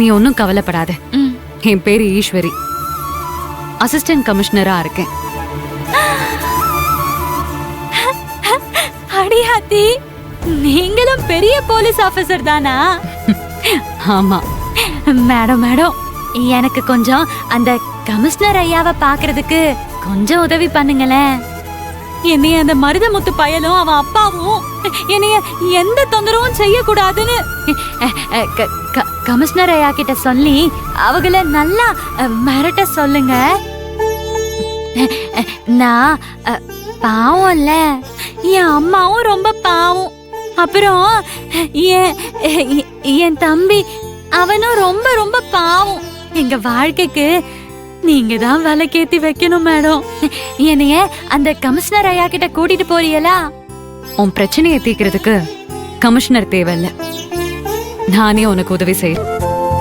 நீ ஒன்னும் கவலைப்படாத. என் பேரு ஈஸ்வரி, அசிஸ்டன்ட் கமிஷனரா இருக்கேன். அடியாத்தி, நீங்களும் பெரிய போலீஸ் ஆபீசர் தானா? ஆமா மேடம் மேடம், எனக்கு கொஞ்சம் அந்த கமிஷனர் ஐயாவை பாக்குறதுக்கு கொஞ்சம் உதவி பண்ணுங்களேன். என்னைய அந்த மருதமுத்து பயலும் அவன் அப்பாவும் என்னைய எந்த தொந்தரவும் செய்யக்கூடாதுன்னு கமிஷனர் ஐயா கிட்ட சொல்லி அவங்கள நல்லா மிரட்ட சொல்லுங்க. நான் பாவம்ல, என் அம்மாவும் ரொம்ப பாவம். அப்புறம் என் தம்பி அவனும் ரொம்ப ரொம்ப பாவம். எங்க வாழ்க்கைக்கு நீங்க தான் விலைக்கேத்தி வைக்கணும் மேடம். என்னைய அந்த கமிஷனர் ஐயா கிட்ட கூட்டிட்டு போறீங்களா? உன் பிரச்சனையை தீர்க்கிறதுக்கு கமிஷனர் தேவையில்ல, நானே உனக்கு உதவி செய்யறேன்.